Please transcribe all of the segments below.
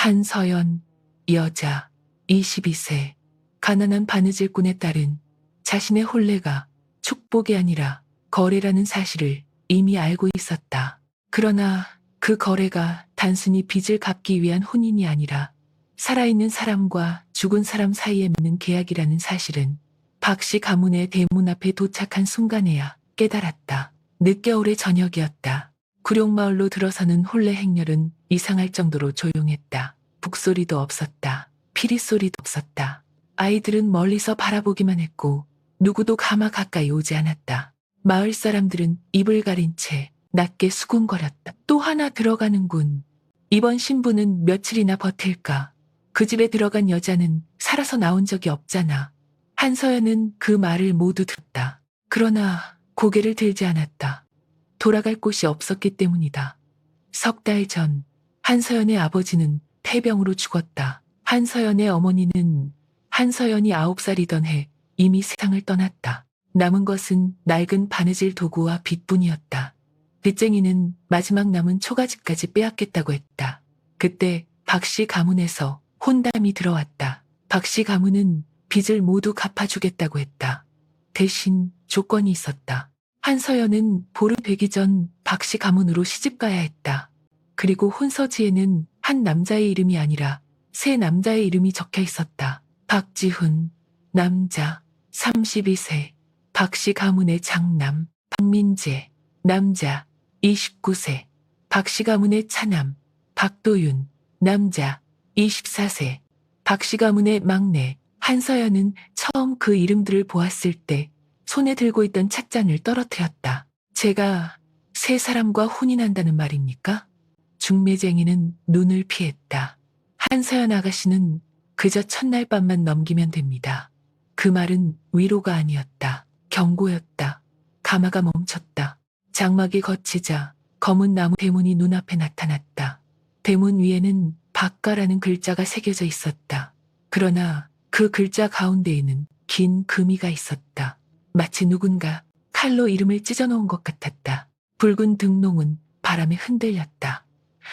한서연, 여자, 22세, 가난한 바느질꾼의 딸은 자신의 혼례가 축복이 아니라 거래라는 사실을 이미 알고 있었다. 그러나 그 거래가 단순히 빚을 갚기 위한 혼인이 아니라 살아있는 사람과 죽은 사람 사이에 맺는 계약이라는 사실은 박씨 가문의 대문 앞에 도착한 순간에야 깨달았다. 늦겨울의 저녁이었다. 구룡마을로 들어서는 혼례 행렬은 이상할 정도로 조용했다. 북소리도 없었다. 피리소리도 없었다. 아이들은 멀리서 바라보기만 했고 누구도 가마 가까이 오지 않았다. 마을 사람들은 입을 가린 채 낮게 수군거렸다. 또 하나 들어가는군. 이번 신부는 며칠이나 버틸까? 그 집에 들어간 여자는 살아서 나온 적이 없잖아. 한서연은 그 말을 모두 듣다. 그러나 고개를 들지 않았다. 돌아갈 곳이 없었기 때문이다. 석 달 전 한서연의 아버지는 폐병으로 죽었다. 한서연의 어머니는 한서연이 9살이던 해 이미 세상을 떠났다. 남은 것은 낡은 바느질 도구와 빚뿐이었다. 빚쟁이는 마지막 남은 초가집까지 빼앗겠다고 했다. 그때 박씨 가문에서 혼담이 들어왔다. 박씨 가문은 빚을 모두 갚아주겠다고 했다. 대신 조건이 있었다. 한서연은 보름 되기 전 박씨 가문으로 시집가야 했다. 그리고 혼서지에는 한 남자의 이름이 아니라 세 남자의 이름이 적혀 있었다. 박지훈, 남자, 32세, 박씨 가문의 장남, 박민재, 남자, 29세, 박씨 가문의 차남, 박도윤, 남자, 24세, 박씨 가문의 막내, 한서연은 처음 그 이름들을 보았을 때 손에 들고 있던 찻잔을 떨어뜨렸다. 제가 세 사람과 혼인한다는 말입니까? 중매쟁이는 눈을 피했다. 한서연 아가씨는 그저 첫날 밤만 넘기면 됩니다. 그 말은 위로가 아니었다. 경고였다. 가마가 멈췄다. 장막이 걷히자 검은 나무 대문이 눈앞에 나타났다. 대문 위에는 박가라는 글자가 새겨져 있었다. 그러나 그 글자 가운데에는 긴 금이가 있었다. 마치 누군가 칼로 이름을 찢어놓은 것 같았다. 붉은 등롱은 바람에 흔들렸다.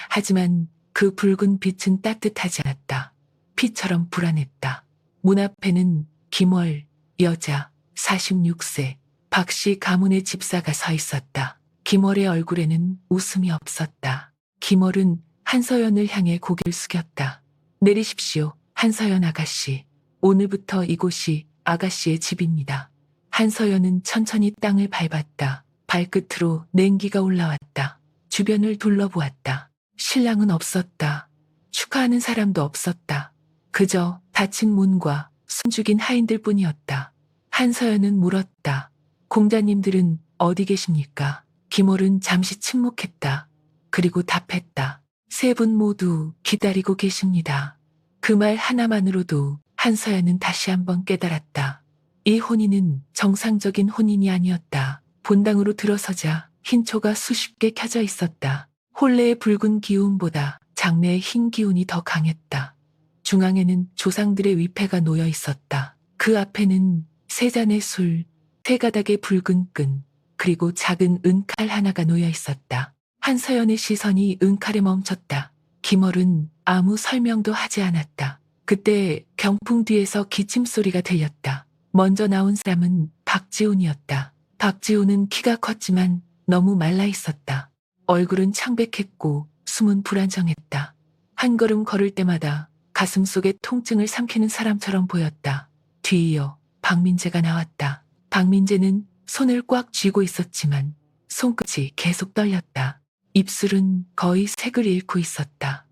하지만 그 붉은 빛은 따뜻하지 않았다. 피처럼 불안했다. 문 앞에는 김월, 여자, 46세, 박씨 가문의 집사가 서 있었다. 김월의 얼굴에는 웃음이 없었다. 김월은 한서연을 향해 고개를 숙였다. 내리십시오, 한서연 아가씨. 오늘부터 이곳이 아가씨의 집입니다. 한서연은 천천히 땅을 밟았다. 발끝으로 냉기가 올라왔다. 주변을 둘러보았다. 신랑은 없었다. 축하하는 사람도 없었다. 그저 닫힌 문과 숨죽인 하인들 뿐이었다. 한서연은 물었다. 공자님들은 어디 계십니까? 김월은 잠시 침묵했다. 그리고 답했다. 세 분 모두 기다리고 계십니다. 그 말 하나만으로도 한서연은 다시 한번 깨달았다. 이 혼인은 정상적인 혼인이 아니었다. 본당으로 들어서자 흰초가 수십 개 켜져 있었다. 혼례의 붉은 기운보다 장례의 흰 기운이 더 강했다. 중앙에는 조상들의 위패가 놓여 있었다. 그 앞에는 세 잔의 술, 세 가닥의 붉은 끈, 그리고 작은 은칼 하나가 놓여 있었다. 한서연의 시선이 은칼에 멈췄다. 김월은 아무 설명도 하지 않았다. 그때 병풍 뒤에서 기침 소리가 들렸다. 먼저 나온 사람은 박지훈이었다. 박지훈은 키가 컸지만 너무 말라 있었다. 얼굴은 창백했고 숨은 불안정했다. 한 걸음 걸을 때마다 가슴 속에 통증을 삼키는 사람처럼 보였다. 뒤이어 박민재가 나왔다. 박민재는 손을 꽉 쥐고 있었지만 손끝이 계속 떨렸다. 입술은 거의 색을 잃고 있었다.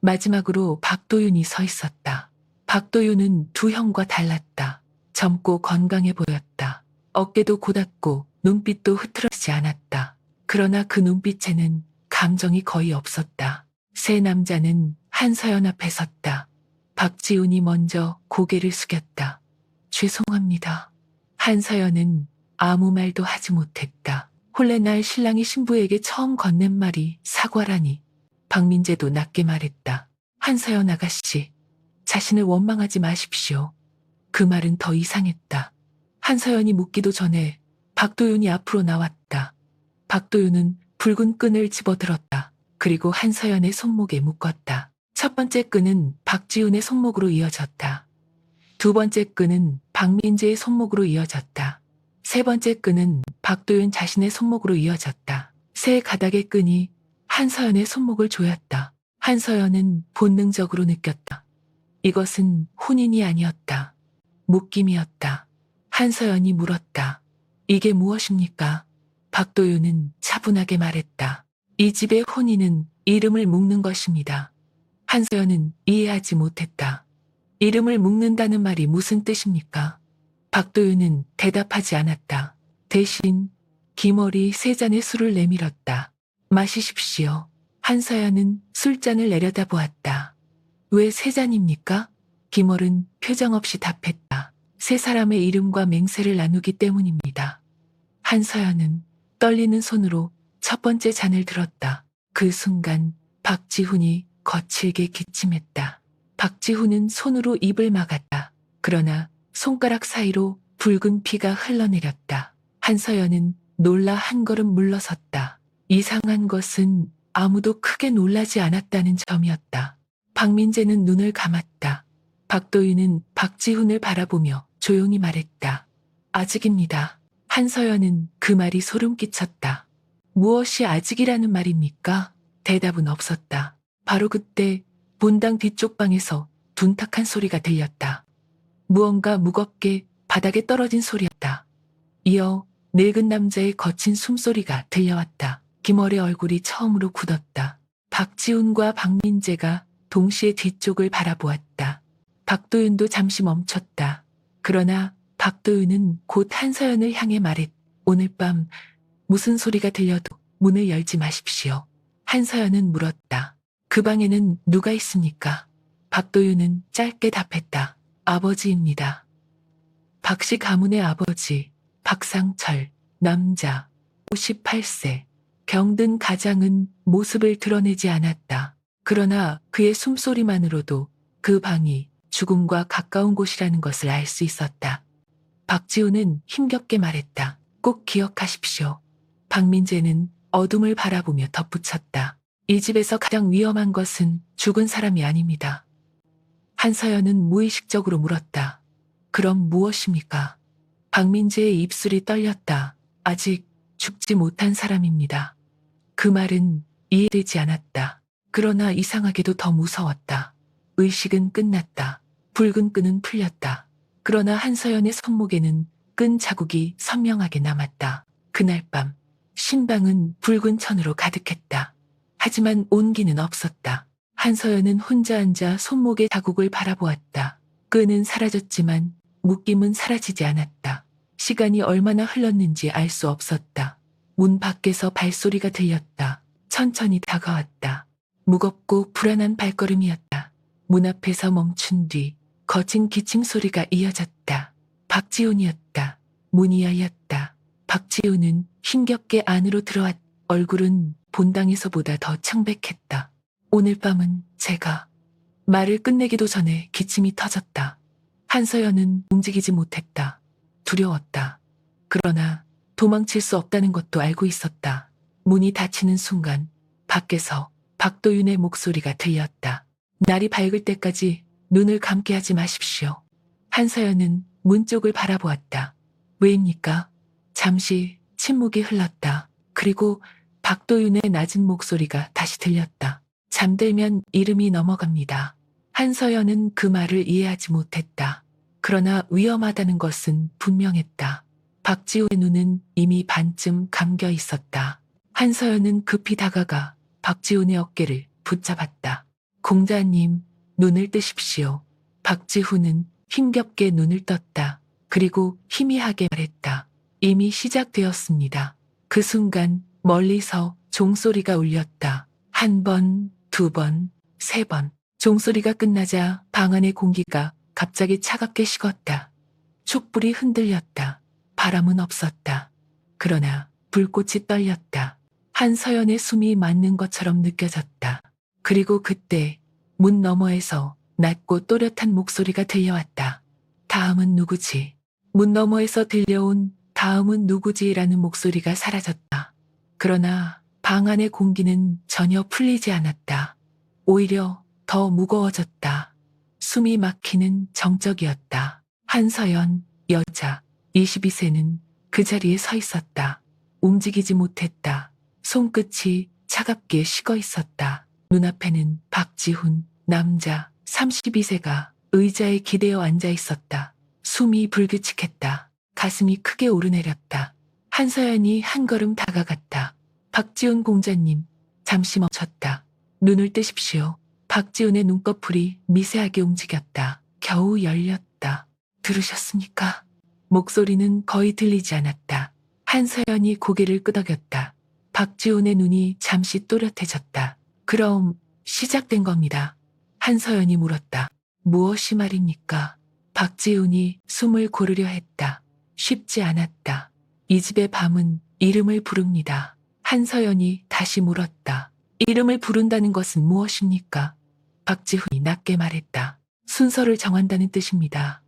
마지막으로 박도윤이 서 있었다. 박도윤은 두 형과 달랐다. 젊고 건강해 보였다. 어깨도 곧았고 눈빛도 흐트러지지 않았다. 그러나 그 눈빛에는 감정이 거의 없었다. 세 남자는 한서연 앞에 섰다. 박지훈이 먼저 고개를 숙였다. 죄송합니다. 한서연은 아무 말도 하지 못했다. 혼례날 신랑이 신부에게 처음 건넨 말이 사과라니. 박민재도 낮게 말했다. 한서연 아가씨, 자신을 원망하지 마십시오. 그 말은 더 이상했다. 한서연이 묻기도 전에 박도윤이 앞으로 나왔다. 박도윤은 붉은 끈을 집어들었다. 그리고 한서연의 손목에 묶었다. 첫 번째 끈은 박지훈의 손목으로 이어졌다. 두 번째 끈은 박민재의 손목으로 이어졌다. 세 번째 끈은 박도윤 자신의 손목으로 이어졌다. 새 가닥의 끈이 한서연의 손목을 조였다. 한서연은 본능적으로 느꼈다. 이것은 혼인이 아니었다. 묶임이었다. 한서연이 물었다. 이게 무엇입니까? 박도윤은 차분하게 말했다. 이 집의 혼인은 이름을 묶는 것입니다. 한서연은 이해하지 못했다. 이름을 묶는다는 말이 무슨 뜻입니까? 박도윤은 대답하지 않았다. 대신 기머리 세 잔의 술을 내밀었다. 마시십시오. 한서연은 술잔을 내려다보았다. 왜 세 잔입니까? 기머른 표정 없이 답했다. 세 사람의 이름과 맹세를 나누기 때문입니다. 한서연은 떨리는 손으로 첫 번째 잔을 들었다. 그 순간 박지훈이 거칠게 기침했다. 박지훈은 손으로 입을 막았다. 그러나 손가락 사이로 붉은 피가 흘러내렸다. 한서연은 놀라 한 걸음 물러섰다. 이상한 것은 아무도 크게 놀라지 않았다는 점이었다. 박민재는 눈을 감았다. 박도윤은 박지훈을 바라보며 조용히 말했다. 아직입니다. 한서연은 그 말이 소름 끼쳤다. 무엇이 아직이라는 말입니까? 대답은 없었다. 바로 그때 본당 뒤쪽 방에서 둔탁한 소리가 들렸다. 무언가 무겁게 바닥에 떨어진 소리였다. 이어 늙은 남자의 거친 숨소리가 들려왔다. 김월의 얼굴이 처음으로 굳었다. 박지훈과 박민재가 동시에 뒤쪽을 바라보았다. 박도윤도 잠시 멈췄다. 그러나 박도윤은 곧 한서연을 향해 말했다. 오늘 밤 무슨 소리가 들려도 문을 열지 마십시오. 한서연은 물었다. 그 방에는 누가 있습니까? 박도윤은 짧게 답했다. 아버지입니다. 박씨 가문의 아버지, 박상철, 남자, 58세. 병든 가장은 모습을 드러내지 않았다. 그러나 그의 숨소리만으로도 그 방이 죽음과 가까운 곳이라는 것을 알 수 있었다. 박지훈은 힘겹게 말했다. 꼭 기억하십시오. 박민재는 어둠을 바라보며 덧붙였다. 이 집에서 가장 위험한 것은 죽은 사람이 아닙니다. 한서연은 무의식적으로 물었다. 그럼 무엇입니까? 박민재의 입술이 떨렸다. 아직 죽지 못한 사람입니다. 그 말은 이해되지 않았다. 그러나 이상하게도 더 무서웠다. 의식은 끝났다. 붉은 끈은 풀렸다. 그러나 한서연의 손목에는 끈 자국이 선명하게 남았다. 그날 밤 신방은 붉은 천으로 가득했다. 하지만 온기는 없었다. 한서연은 혼자 앉아 손목의 자국을 바라보았다. 끈은 사라졌지만 묶임은 사라지지 않았다. 시간이 얼마나 흘렀는지 알 수 없었다. 문 밖에서 발소리가 들렸다. 천천히 다가왔다. 무겁고 불안한 발걸음이었다. 문 앞에서 멈춘 뒤 거친 기침 소리가 이어졌다. 박지훈이었다. 문이 열렸다. 박지훈은 힘겹게 안으로 들어왔. 얼굴은 본당에서보다 더 창백했다. 오늘 밤은 제가 말을 끝내기도 전에 기침이 터졌다. 한서연은 움직이지 못했다. 두려웠다. 그러나 도망칠 수 없다는 것도 알고 있었다. 문이 닫히는 순간 밖에서 박도윤의 목소리가 들렸다. 날이 밝을 때까지 눈을 감게 하지 마십시오. 한서연은 문 쪽을 바라보았다. 왜입니까? 잠시 침묵이 흘렀다. 그리고 박도윤의 낮은 목소리가 다시 들렸다. 잠들면 이름이 넘어갑니다. 한서연은 그 말을 이해하지 못했다. 그러나 위험하다는 것은 분명했다. 박지훈의 눈은 이미 반쯤 감겨 있었다. 한서연은 급히 다가가 박지훈의 어깨를 붙잡았다. 공자님, 눈을 뜨십시오. 박지훈은 힘겹게 눈을 떴다. 그리고 희미하게 말했다. 이미 시작되었습니다. 그 순간 멀리서 종소리가 울렸다. 한 번, 두 번, 세 번. 종소리가 끝나자 방 안의 공기가 갑자기 차갑게 식었다. 촛불이 흔들렸다. 바람은 없었다. 그러나 불꽃이 떨렸다. 한서연의 숨이 맞는 것처럼 느껴졌다. 그리고 그때 문 너머에서 낮고 또렷한 목소리가 들려왔다. 다음은 누구지? 문 너머에서 들려온 다음은 누구지라는 목소리가 사라졌다. 그러나 방 안의 공기는 전혀 풀리지 않았다. 오히려 더 무거워졌다. 숨이 막히는 정적이었다. 한서연, 여자, 22세는 그 자리에 서 있었다. 움직이지 못했다. 손끝이 차갑게 식어 있었다. 눈앞에는 박지훈, 남자, 32세가 의자에 기대어 앉아 있었다. 숨이 불규칙했다. 가슴이 크게 오르내렸다. 한서연이 한 걸음 다가갔다. 박지훈 공자님, 잠시 멈췄다. 눈을 뜨십시오. 박지훈의 눈꺼풀이 미세하게 움직였다. 겨우 열렸다. 들으셨습니까? 목소리는 거의 들리지 않았다. 한서연이 고개를 끄덕였다. 박지훈의 눈이 잠시 또렷해졌다. 그럼 시작된 겁니다. 한서연이 물었다. 무엇이 말입니까? 박지훈이 숨을 고르려 했다. 쉽지 않았다. 이 집의 밤은 이름을 부릅니다. 한서연이 다시 물었다. 이름을 부른다는 것은 무엇입니까? 박지훈이 낮게 말했다. 순서를 정한다는 뜻입니다.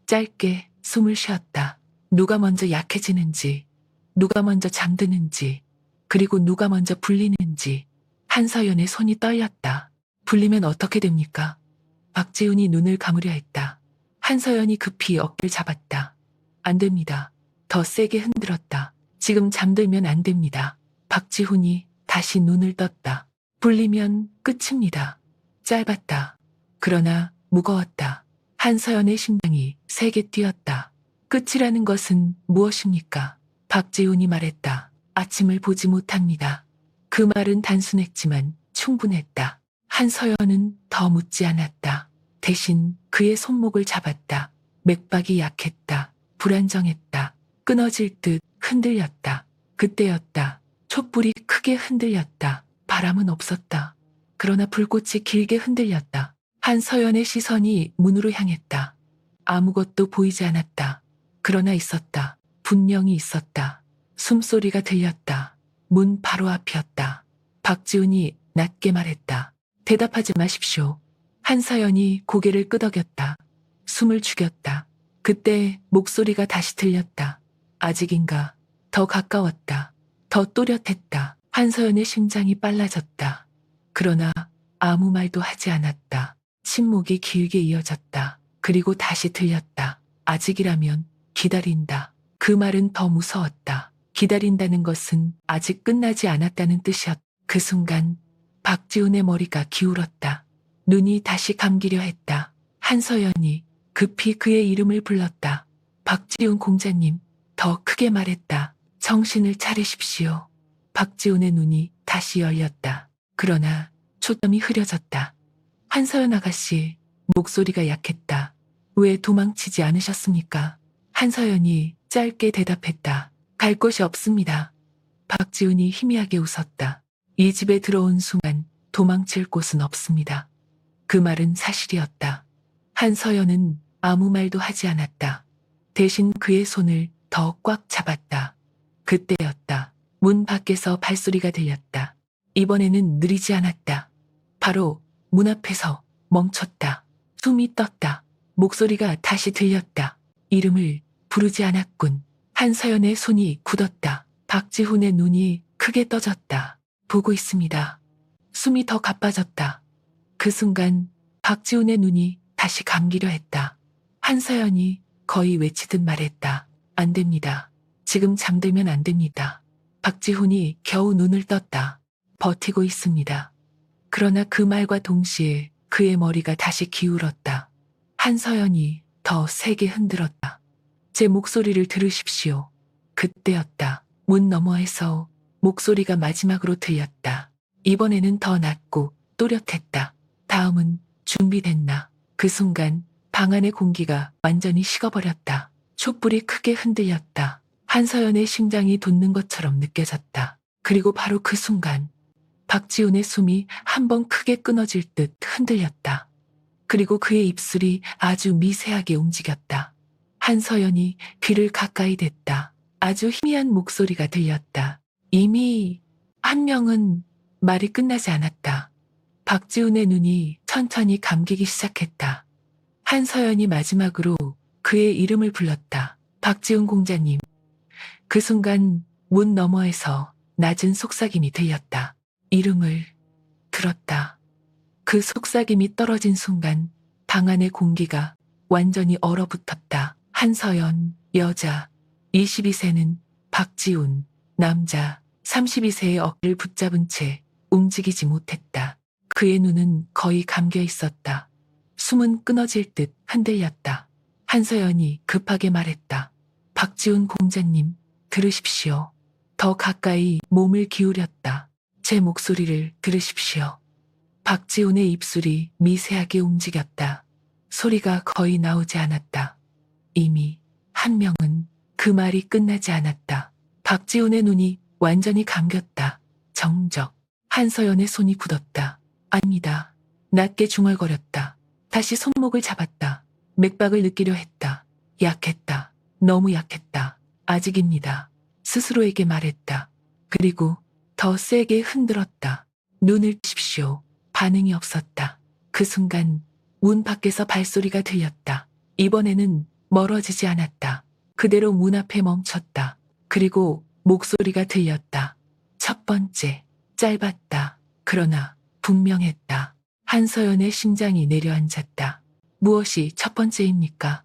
짧게 숨을 쉬었다. 누가 먼저 약해지는지, 누가 먼저 잠드는지, 그리고 누가 먼저 불리는지. 한서연의 손이 떨렸다. 불리면 어떻게 됩니까? 박지훈이 눈을 감으려 했다. 한서연이 급히 어깨를 잡았다. 안 됩니다. 더 세게 흔들었다. 지금 잠들면 안 됩니다. 박지훈이 다시 눈을 떴다. 불리면 끝입니다. 짧았다. 그러나 무거웠다. 한서연의 심장이 세게 뛰었다. 끝이라는 것은 무엇입니까? 박지훈이 말했다. 아침을 보지 못합니다. 그 말은 단순했지만 충분했다. 한서연은 더 묻지 않았다. 대신 그의 손목을 잡았다. 맥박이 약했다. 불안정했다. 끊어질 듯 흔들렸다. 그때였다. 촛불이 크게 흔들렸다. 바람은 없었다. 그러나 불꽃이 길게 흔들렸다. 한서연의 시선이 문으로 향했다. 아무것도 보이지 않았다. 그러나 있었다. 분명히 있었다. 숨소리가 들렸다. 문 바로 앞이었다. 박지훈이 낮게 말했다. 대답하지 마십시오. 한서연이 고개를 끄덕였다. 숨을 죽였다. 그때 목소리가 다시 들렸다. 아직인가? 더 가까웠다. 더 또렷했다. 한서연의 심장이 빨라졌다. 그러나 아무 말도 하지 않았다. 침묵이 길게 이어졌다. 그리고 다시 들렸다. 아직이라면 기다린다. 그 말은 더 무서웠다. 기다린다는 것은 아직 끝나지 않았다는 뜻이었다. 그 순간 박지훈의 머리가 기울었다. 눈이 다시 감기려 했다. 한서연이 급히 그의 이름을 불렀다. 박지훈 공자님, 더 크게 말했다. 정신을 차리십시오. 박지훈의 눈이 다시 열렸다. 그러나 초점이 흐려졌다. 한서연 아가씨, 목소리가 약했다. 왜 도망치지 않으셨습니까? 한서연이 짧게 대답했다. 갈 곳이 없습니다. 박지훈이 희미하게 웃었다. 이 집에 들어온 순간 도망칠 곳은 없습니다. 그 말은 사실이었다. 한서연은 아무 말도 하지 않았다. 대신 그의 손을 더 꽉 잡았다. 그때였다. 문 밖에서 발소리가 들렸다. 이번에는 느리지 않았다. 바로 문 앞에서 멈췄다. 숨이 떴다. 목소리가 다시 들렸다. 이름을 부르지 않았군. 한서연의 손이 굳었다. 박지훈의 눈이 크게 떠졌다. 보고 있습니다. 숨이 더 가빠졌다. 그 순간 박지훈의 눈이 다시 감기려 했다. 한서연이 거의 외치듯 말했다. 안 됩니다. 지금 잠들면 안 됩니다. 박지훈이 겨우 눈을 떴다. 버티고 있습니다. 그러나 그 말과 동시에 그의 머리가 다시 기울었다. 한서연이 더 세게 흔들었다. 제 목소리를 들으십시오. 그때였다. 문 너머에서 목소리가 마지막으로 들렸다. 이번에는 더 낮고 또렷했다. 다음은 준비됐나? 그 순간 방 안의 공기가 완전히 식어버렸다. 촛불이 크게 흔들렸다. 한서연의 심장이 돋는 것처럼 느껴졌다. 그리고 바로 그 순간 박지훈의 숨이 한 번 크게 끊어질 듯 흔들렸다. 그리고 그의 입술이 아주 미세하게 움직였다. 한서연이 귀를 가까이 댔다. 아주 희미한 목소리가 들렸다. 이미 한 명은 말이 끝나지 않았다. 박지훈의 눈이 천천히 감기기 시작했다. 한서연이 마지막으로 그의 이름을 불렀다. 박지훈 공자님. 그 순간 문 너머에서 낮은 속삭임이 들렸다. 이름을 들었다. 그 속삭임이 떨어진 순간 방 안의 공기가 완전히 얼어붙었다. 한서연, 여자, 22세는 박지훈, 남자, 32세의 어깨를 붙잡은 채 움직이지 못했다. 그의 눈은 거의 감겨 있었다. 숨은 끊어질 듯 흔들렸다. 한서연이 급하게 말했다. 박지훈 공자님, 들으십시오. 더 가까이 몸을 기울였다. 제 목소리를 들으십시오. 박지훈의 입술이 미세하게 움직였다. 소리가 거의 나오지 않았다. 이미 한 명은 그 말이 끝나지 않았다. 박지훈의 눈이 완전히 감겼다. 정적. 한서연의 손이 굳었다. 아닙니다. 낮게 중얼거렸다. 다시 손목을 잡았다. 맥박을 느끼려 했다. 약했다. 너무 약했다. 아직입니다. 스스로에게 말했다. 그리고 더 세게 흔들었다. 눈을 뜨십시오. 반응이 없었다. 그 순간 문 밖에서 발소리가 들렸다. 이번에는 멀어지지 않았다. 그대로 문 앞에 멈췄다. 그리고 목소리가 들렸다. 첫 번째, 짧았다. 그러나 분명했다. 한서연의 심장이 내려앉았다. 무엇이 첫 번째입니까?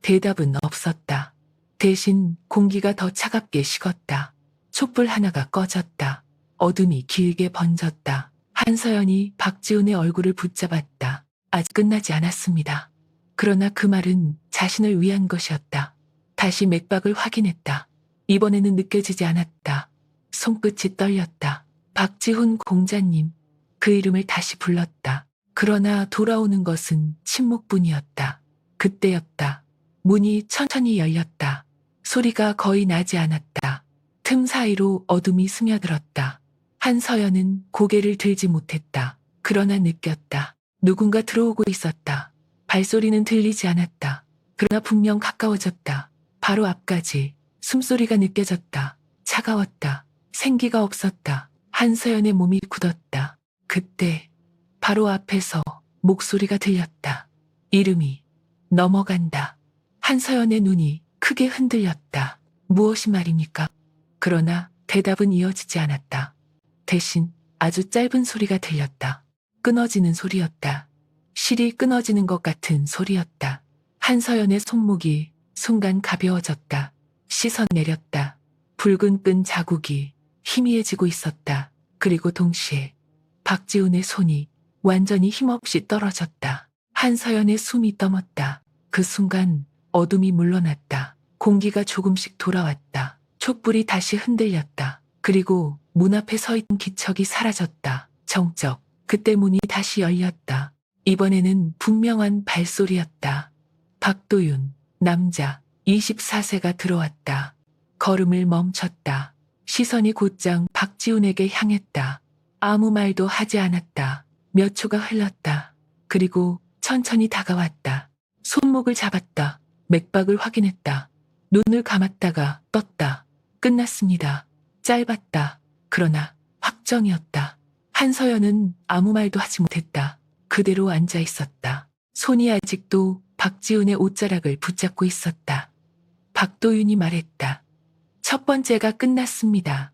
대답은 없었다. 대신 공기가 더 차갑게 식었다. 촛불 하나가 꺼졌다. 어둠이 길게 번졌다. 한서연이 박지훈의 얼굴을 붙잡았다. 아직 끝나지 않았습니다. 그러나 그 말은 자신을 위한 것이었다. 다시 맥박을 확인했다. 이번에는 느껴지지 않았다. 손끝이 떨렸다. 박지훈 공자님. 그 이름을 다시 불렀다. 그러나 돌아오는 것은 침묵뿐이었다. 그때였다. 문이 천천히 열렸다. 소리가 거의 나지 않았다. 틈 사이로 어둠이 스며들었다. 한서연은 고개를 들지 못했다. 그러나 느꼈다. 누군가 들어오고 있었다. 발소리는 들리지 않았다. 그러나 분명 가까워졌다. 바로 앞까지. 숨소리가 느껴졌다. 차가웠다. 생기가 없었다. 한서연의 몸이 굳었다. 그때 바로 앞에서 목소리가 들렸다. 이름이 넘어간다. 한서연의 눈이 크게 흔들렸다. 무엇이 말입니까? 그러나 대답은 이어지지 않았다. 대신 아주 짧은 소리가 들렸다. 끊어지는 소리였다. 실이 끊어지는 것 같은 소리였다. 한서연의 손목이 순간 가벼워졌다. 시선 내렸다. 붉은 끈 자국이 희미해지고 있었다. 그리고 동시에 박지훈의 손이 완전히 힘없이 떨어졌다. 한서연의 숨이 떠먹다. 그 순간 어둠이 물러났다. 공기가 조금씩 돌아왔다. 촛불이 다시 흔들렸다. 그리고 문 앞에 서 있던 기척이 사라졌다. 정적. 그때 문이 다시 열렸다. 이번에는 분명한 발소리였다. 박도윤, 남자, 24세가 들어왔다. 걸음을 멈췄다. 시선이 곧장 박지훈에게 향했다. 아무 말도 하지 않았다. 몇 초가 흘렀다. 그리고 천천히 다가왔다. 손목을 잡았다. 맥박을 확인했다. 눈을 감았다가 떴다. 끝났습니다. 짧았다. 그러나 확정이었다. 한서연은 아무 말도 하지 못했다. 그대로 앉아 있었다. 손이 아직도 박지훈의 옷자락을 붙잡고 있었다. 박도윤이 말했다. 첫 번째가 끝났습니다.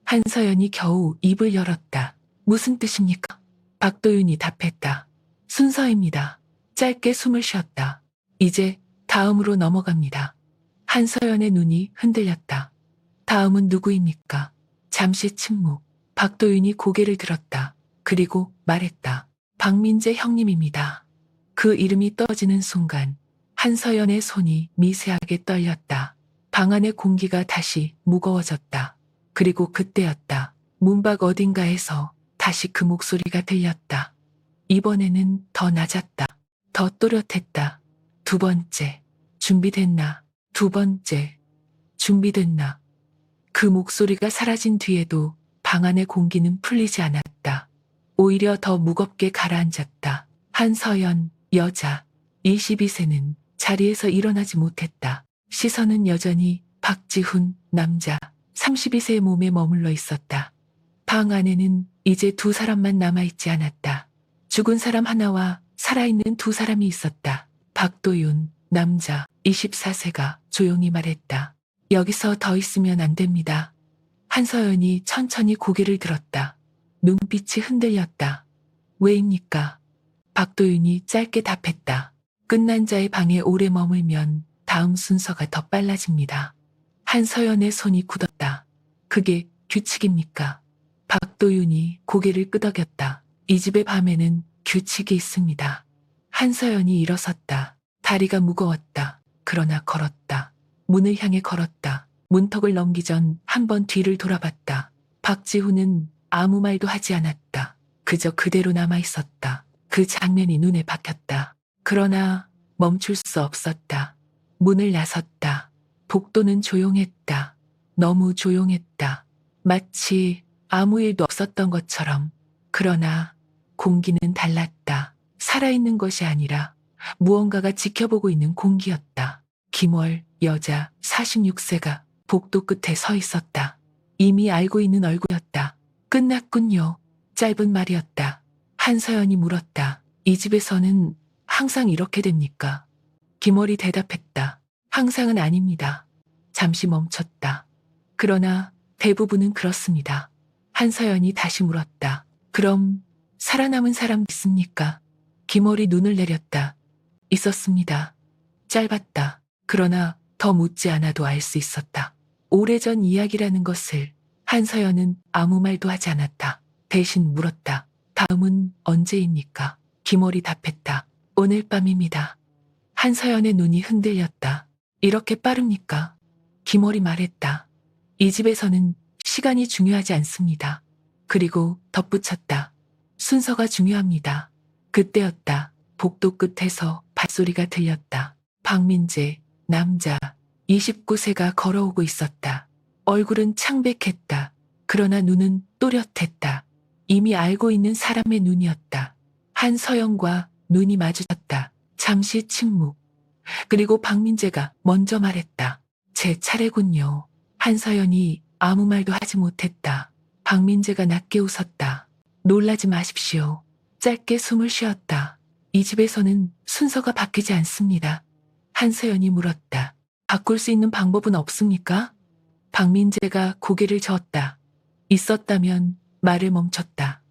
한서연이 겨우 입을 열었다. 무슨 뜻입니까? 박도윤이 답했다. 순서입니다. 짧게 숨을 쉬었다. 이제 다음으로 넘어갑니다. 한서연의 눈이 흔들렸다. 다음은 누구입니까? 잠시 침묵. 박도윤이 고개를 들었다. 그리고 말했다. 박민재 형님입니다. 그 이름이 떠지는 순간 한서연의 손이 미세하게 떨렸다. 방 안의 공기가 다시 무거워졌다. 그리고 그때였다. 문밖 어딘가에서 다시 그 목소리가 들렸다. 이번에는 더 낮았다. 더 또렷했다. 두 번째, 준비됐나? 두 번째, 준비됐나? 그 목소리가 사라진 뒤에도 방 안의 공기는 풀리지 않았다. 오히려 더 무겁게 가라앉았다. 한서연, 여자, 22세는 자리에서 일어나지 못했다. 시선은 여전히 박지훈, 남자, 32세의 몸에 머물러 있었다. 방 안에는 이제 두 사람만 남아있지 않았다. 죽은 사람 하나와 살아있는 두 사람이 있었다. 박도윤, 남자, 24세가 조용히 말했다. 여기서 더 있으면 안 됩니다. 한서연이 천천히 고개를 들었다. 눈빛이 흔들렸다. 왜입니까? 박도윤이 짧게 답했다. 끝난 자의 방에 오래 머물면 다음 순서가 더 빨라집니다. 한서연의 손이 굳었다. 그게 규칙입니까? 박도윤이 고개를 끄덕였다. 이 집의 밤에는 규칙이 있습니다. 한서연이 일어섰다. 다리가 무거웠다. 그러나 걸었다. 문을 향해 걸었다. 문턱을 넘기 전 한 번 뒤를 돌아봤다. 박지훈은 아무 말도 하지 않았다. 그저 그대로 남아 있었다. 그 장면이 눈에 박혔다. 그러나 멈출 수 없었다. 문을 나섰다. 복도는 조용했다. 너무 조용했다. 마치 아무 일도 없었던 것처럼. 그러나 공기는 달랐다. 살아있는 것이 아니라 무언가가 지켜보고 있는 공기였다. 김월, 여자 46세가 복도 끝에 서 있었다. 이미 알고 있는 얼굴이었다. 끝났군요. 짧은 말이었다. 한서연이 물었다. 이 집에서는 항상 이렇게 됩니까? 김월이 대답했다. 항상은 아닙니다. 잠시 멈췄다. 그러나 대부분은 그렇습니다. 한서연이 다시 물었다. 그럼 살아남은 사람 있습니까? 김월이 눈을 내렸다. 있었습니다. 짧았다. 그러나 더 묻지 않아도 알 수 있었다. 오래전 이야기라는 것을. 한서연은 아무 말도 하지 않았다. 대신 물었다. 다음은 언제입니까? 김월이 답했다. 오늘 밤입니다. 한서연의 눈이 흔들렸다. 이렇게 빠릅니까? 김월이 말했다. 이 집에서는 시간이 중요하지 않습니다. 그리고 덧붙였다. 순서가 중요합니다. 그때였다. 복도 끝에서 발소리가 들렸다. 박민재, 남자, 29세가 걸어오고 있었다. 얼굴은 창백했다. 그러나 눈은 또렷했다. 이미 알고 있는 사람의 눈이었다. 한서연과 눈이 마주쳤다. 잠시 침묵. 그리고 박민재가 먼저 말했다. 제 차례군요. 한서연이 아무 말도 하지 못했다. 박민재가 낮게 웃었다. 놀라지 마십시오. 짧게 숨을 쉬었다. 이 집에서는 순서가 바뀌지 않습니다. 한서연이 물었다. 바꿀 수 있는 방법은 없습니까? 박민재가 고개를 저었다. 있었다면 말을 멈췄다.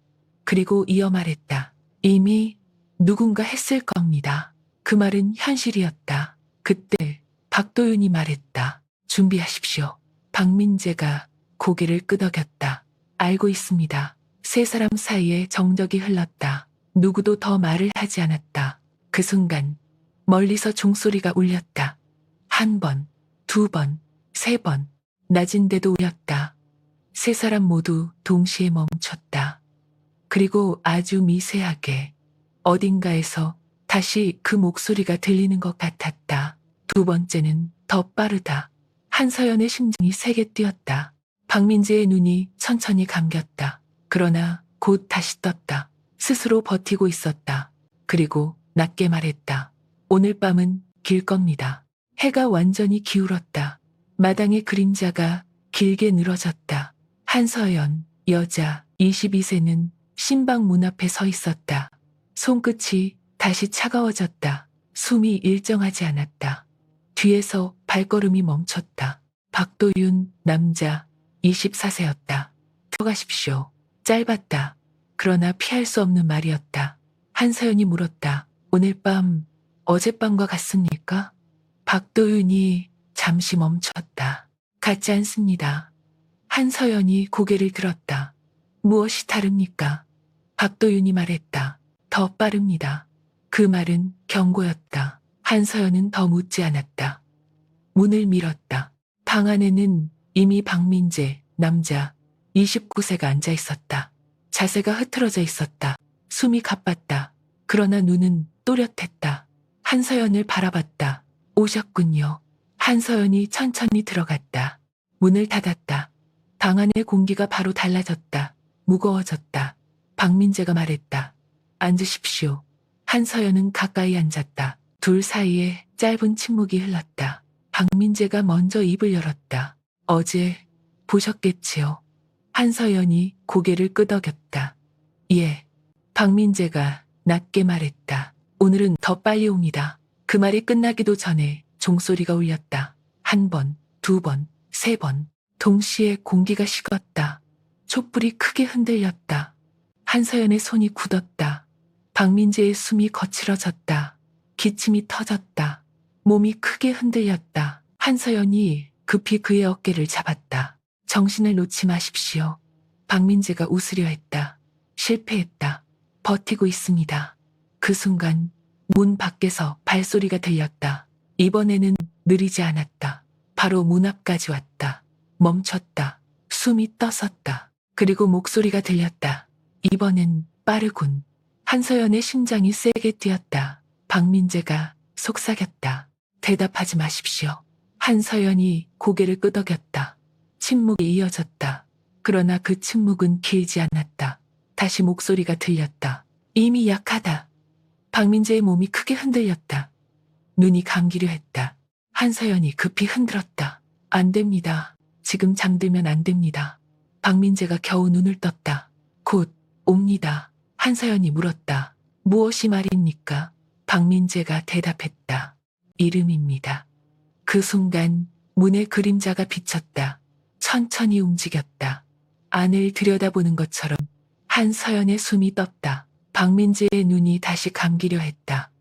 그리고 이어 말했다. 이미 누군가 했을 겁니다. 그 말은 현실이었다. 그때 박도윤이 말했다. 준비하십시오. 박민재가 고개를 끄덕였다. 알고 있습니다. 세 사람 사이에 정적이 흘렀다. 누구도 더 말을 하지 않았다. 그 순간 멀리서 종소리가 울렸다. 한 번, 두 번, 세 번. 낮은데도 울렸다. 세 사람 모두 동시에 멈췄다. 그리고 아주 미세하게 어딘가에서 다시 그 목소리가 들리는 것 같았다. 두 번째는 더 빠르다. 한서연의 심장이 세게 뛰었다. 박민재의 눈이 천천히 감겼다. 그러나 곧 다시 떴다. 스스로 버티고 있었다. 그리고 낮게 말했다. 오늘 밤은 길 겁니다. 해가 완전히 기울었다. 마당의 그림자가 길게 늘어졌다. 한서연, 여자 22세는 신방 문 앞에 서 있었다. 손끝이 다시 차가워졌다. 숨이 일정하지 않았다. 뒤에서 발걸음이 멈췄다. 박도윤, 남자 24세였다. 들어가십시오. 짧았다. 그러나 피할 수 없는 말이었다. 한서연이 물었다. 오늘 밤 어젯밤과 같습니까? 박도윤이 잠시 멈췄다. 같지 않습니다. 한서연이 고개를 들었다. 무엇이 다릅니까? 박도윤이 말했다. 더 빠릅니다. 그 말은 경고였다. 한서연은 더 묻지 않았다. 문을 밀었다. 방 안에는 이미 박민재, 남자 29세가 앉아 있었다. 자세가 흐트러져 있었다. 숨이 가빴다. 그러나 눈은 또렷했다. 한서연을 바라봤다. 오셨군요. 한서연이 천천히 들어갔다. 문을 닫았다. 방 안의 공기가 바로 달라졌다. 무거워졌다. 박민재가 말했다. 앉으십시오. 한서연은 가까이 앉았다. 둘 사이에 짧은 침묵이 흘렀다. 박민재가 먼저 입을 열었다. 어제 보셨겠지요. 한서연이 고개를 끄덕였다. 예. 박민재가 낮게 말했다. 오늘은 더 빨리 옵니다. 그 말이 끝나기도 전에 종소리가 울렸다. 한 번, 두 번, 세 번. 동시에 공기가 식었다. 촛불이 크게 흔들렸다. 한서연의 손이 굳었다. 박민재의 숨이 거칠어졌다. 기침이 터졌다. 몸이 크게 흔들렸다. 한서연이 급히 그의 어깨를 잡았다. 정신을 놓지 마십시오. 박민재가 웃으려 했다. 실패했다. 버티고 있습니다. 그 순간 문 밖에서 발소리가 들렸다. 이번에는 느리지 않았다. 바로 문 앞까지 왔다. 멈췄다. 숨이 떠섰다. 그리고 목소리가 들렸다. 이번엔 빠르군. 한서연의 심장이 세게 뛰었다. 박민재가 속삭였다. 대답하지 마십시오. 한서연이 고개를 끄덕였다. 침묵이 이어졌다. 그러나 그 침묵은 길지 않았다. 다시 목소리가 들렸다. 이미 약하다. 박민재의 몸이 크게 흔들렸다. 눈이 감기려 했다. 한서연이 급히 흔들었다. 안 됩니다. 지금 잠들면 안 됩니다. 박민재가 겨우 눈을 떴다. 곧 옵니다. 한서연이 물었다. 무엇이 말입니까? 박민재가 대답했다. 이름입니다. 그 순간 문의 그림자가 비쳤다. 천천히 움직였다. 안을 들여다보는 것처럼 한서연의 숨이 떴다. 박민재의 눈이 다시 감기려 했다.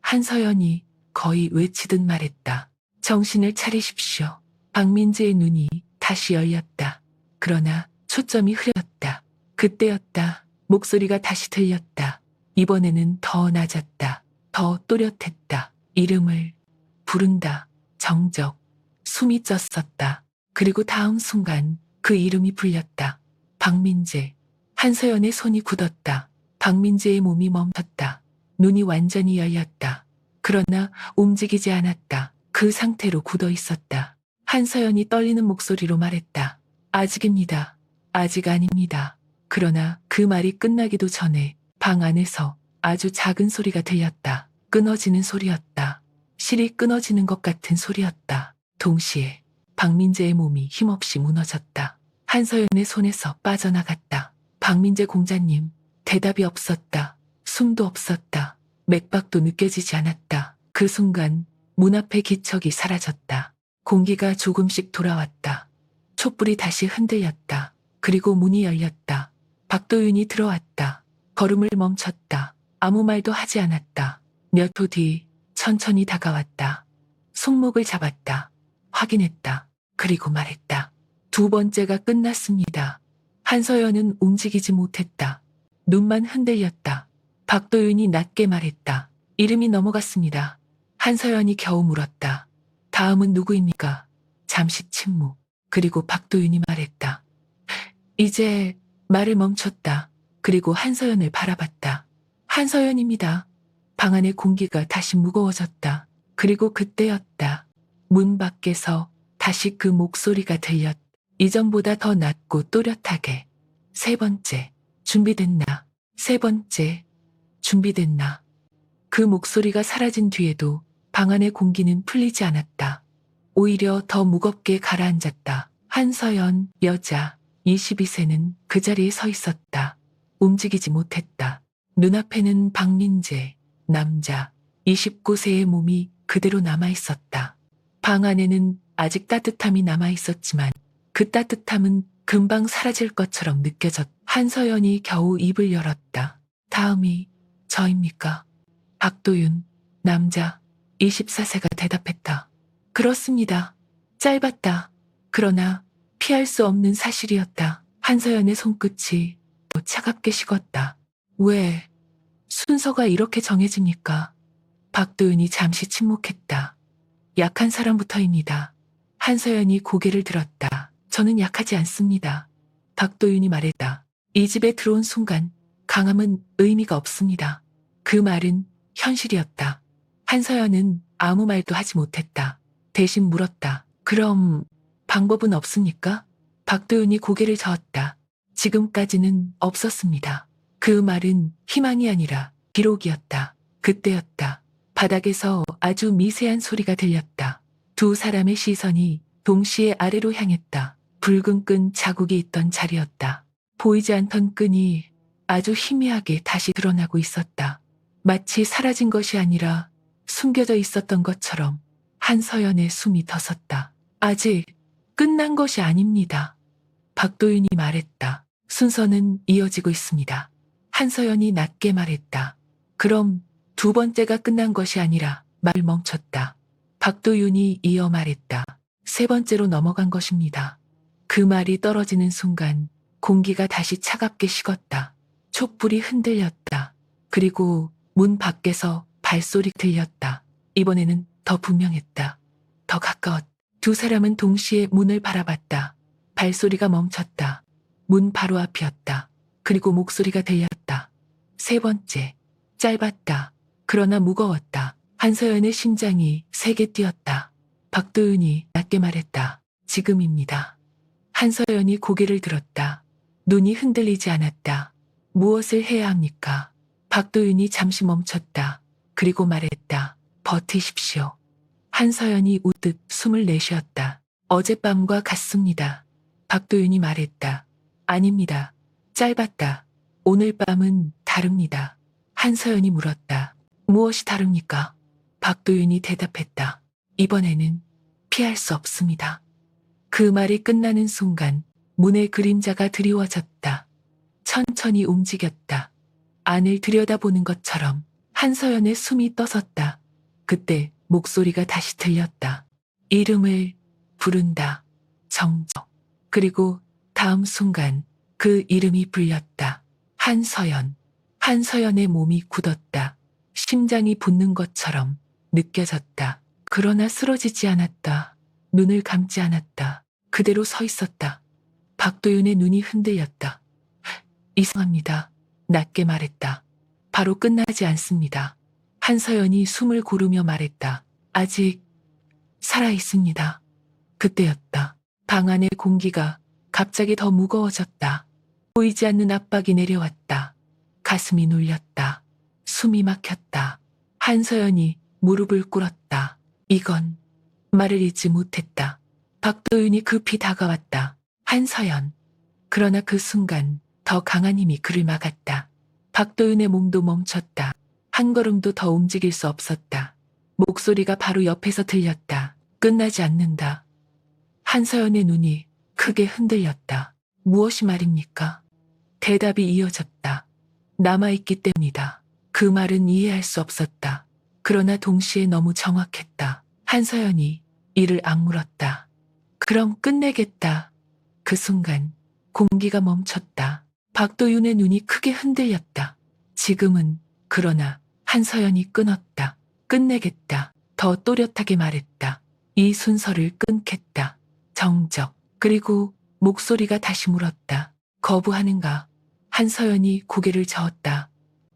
한서연이 거의 외치듯 말했다. 정신을 차리십시오. 박민재의 눈이 다시 열렸다. 그러나 초점이 흐렸다. 그때였다. 목소리가 다시 들렸다. 이번에는 더 낮았다. 더 또렷했다. 이름을 부른다. 정적. 숨이 쪘었다. 그리고 다음 순간 그 이름이 불렸다. 박민재. 한서연의 손이 굳었다. 박민재의 몸이 멈췄다. 눈이 완전히 열렸다. 그러나 움직이지 않았다. 그 상태로 굳어 있었다. 한서연이 떨리는 목소리로 말했다. 아직입니다. 아직 아닙니다. 그러나 그 말이 끝나기도 전에 방 안에서 아주 작은 소리가 들렸다. 끊어지는 소리였다. 실이 끊어지는 것 같은 소리였다. 동시에 박민재의 몸이 힘없이 무너졌다. 한서연의 손에서 빠져나갔다. 박민재 공자님, 대답이 없었다. 숨도 없었다. 맥박도 느껴지지 않았다. 그 순간 문 앞의 기척이 사라졌다. 공기가 조금씩 돌아왔다. 촛불이 다시 흔들렸다. 그리고 문이 열렸다. 박도윤이 들어왔다. 걸음을 멈췄다. 아무 말도 하지 않았다. 몇 초 뒤 천천히 다가왔다. 손목을 잡았다. 확인했다. 그리고 말했다. 두 번째가 끝났습니다. 한서연은 움직이지 못했다. 눈만 흔들렸다. 박도윤이 낮게 말했다. 이름이 넘어갔습니다. 한서연이 겨우 물었다. 다음은 누구입니까? 잠시 침묵. 그리고 박도윤이 말했다. 이제 말을 멈췄다. 그리고 한서연을 바라봤다. 한서연입니다. 방 안의 공기가 다시 무거워졌다. 그리고 그때였다. 문 밖에서 다시 그 목소리가 들렸다. 이전보다 더 낮고 또렷하게. 세 번째, 준비됐나? 세 번째, 준비됐나? 그 목소리가 사라진 뒤에도 방 안의 공기는 풀리지 않았다. 오히려 더 무겁게 가라앉았다. 한서연, 여자, 22세는 그 자리에 서 있었다. 움직이지 못했다. 눈앞에는 박민재, 남자, 29세의 몸이 그대로 남아있었다. 방 안에는 아직 따뜻함이 남아있었지만 그 따뜻함은 금방 사라질 것처럼 느껴졌다. 한서연이 겨우 입을 열었다. 다음이 저입니까? 박도윤, 남자, 24세가 대답했다. 그렇습니다. 짧았다. 그러나 피할 수 없는 사실이었다. 한서연의 손끝이 더 차갑게 식었다. 왜 순서가 이렇게 정해집니까? 박도윤이 잠시 침묵했다. 약한 사람부터입니다. 한서연이 고개를 들었다. 저는 약하지 않습니다. 박도윤이 말했다. 이 집에 들어온 순간 강함은 의미가 없습니다. 그 말은 현실이었다. 한서연은 아무 말도 하지 못했다. 대신 물었다. 그럼 방법은 없습니까? 박도윤이 고개를 저었다. 지금까지는 없었습니다. 그 말은 희망이 아니라 기록이었다. 그때였다. 바닥에서 아주 미세한 소리가 들렸다. 두 사람의 시선이 동시에 아래로 향했다. 붉은 끈 자국이 있던 자리였다. 보이지 않던 끈이 아주 희미하게 다시 드러나고 있었다. 마치 사라진 것이 아니라 숨겨져 있었던 것처럼 한서연의 숨이 멎었다. 아직 끝난 것이 아닙니다. 박도윤이 말했다. 순서는 이어지고 있습니다. 한서연이 낮게 말했다. 그럼 두 번째가 끝난 것이 아니라 말을 멈췄다. 박도윤이 이어 말했다. 세 번째로 넘어간 것입니다. 그 말이 떨어지는 순간 공기가 다시 차갑게 식었다. 촛불이 흔들렸다. 그리고 문 밖에서 발소리 들렸다. 이번에는 더 분명했다. 더 가까웠다. 두 사람은 동시에 문을 바라봤다. 발소리가 멈췄다. 문 바로 앞이었다. 그리고 목소리가 들렸다. 세 번째. 짧았다. 그러나 무거웠다. 한서연의 심장이 세게 뛰었다. 박도윤이 낮게 말했다. 지금입니다. 한서연이 고개를 들었다. 눈이 흔들리지 않았다. 무엇을 해야 합니까? 박도윤이 잠시 멈췄다. 그리고 말했다. 버티십시오. 한서연이 우듯 숨을 내쉬었다. 어젯밤과 같습니다. 박도윤이 말했다. 아닙니다. 짧았다. 오늘 밤은 다릅니다. 한서연이 물었다. 무엇이 다릅니까? 박도윤이 대답했다. 이번에는 피할 수 없습니다. 그 말이 끝나는 순간 문의 그림자가 드리워졌다. 천천히 움직였다. 안을 들여다보는 것처럼 한서연의 숨이 떠섰다. 그때 목소리가 다시 들렸다. 이름을 부른다. 정적. 그리고 다음 순간 그 이름이 불렸다. 한서연. 한서연의 몸이 굳었다. 심장이 붙는 것처럼 느껴졌다. 그러나 쓰러지지 않았다. 눈을 감지 않았다. 그대로 서 있었다. 박도윤의 눈이 흔들렸다. 이상합니다. 낮게 말했다. 바로 끝나지 않습니다. 한서연이 숨을 고르며 말했다. 아직 살아있습니다. 그때였다. 방 안의 공기가 갑자기 더 무거워졌다. 보이지 않는 압박이 내려왔다. 가슴이 눌렸다. 숨이 막혔다. 한서연이 무릎을 꿇었다. 이건 말을 잇지 못했다. 박도윤이 급히 다가왔다. 한서연. 그러나 그 순간 더 강한 힘이 그를 막았다. 박도윤의 몸도 멈췄다. 한 걸음도 더 움직일 수 없었다. 목소리가 바로 옆에서 들렸다. 끝나지 않는다. 한서연의 눈이 크게 흔들렸다. 무엇이 말입니까? 대답이 이어졌다. 남아있기 때문이다. 그 말은 이해할 수 없었다. 그러나 동시에 너무 정확했다. 한서연이 이를 악물었다. 그럼 끝내겠다. 그 순간 공기가 멈췄다. 박도윤의 눈이 크게 흔들렸다. 지금은 그러나 한서연이 끊었다. 끝내겠다. 더 또렷하게 말했다. 이 순서를 끊겠다. 정적. 그리고 목소리가 다시 물었다. 거부하는가? 한서연이 고개를 저었다.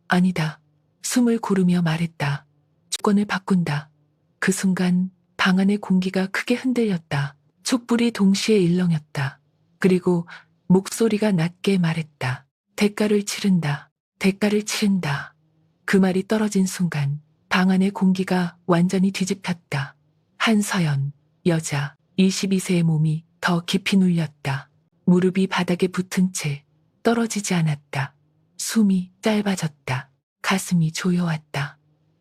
아니다. 숨을 고르며 말했다. 조건을 바꾼다. 그 순간 방 안의 공기가 크게 흔들렸다. 촛불이 동시에 일렁였다. 그리고 목소리가 낮게 말했다. 대가를 치른다. 대가를 치른다. 그 말이 떨어진 순간 방 안의 공기가 완전히 뒤집혔다. 한서연, 여자, 22세의 몸이 더 깊이 눌렸다. 무릎이 바닥에 붙은 채 떨어지지 않았다. 숨이 짧아졌다. 가슴이 조여왔다.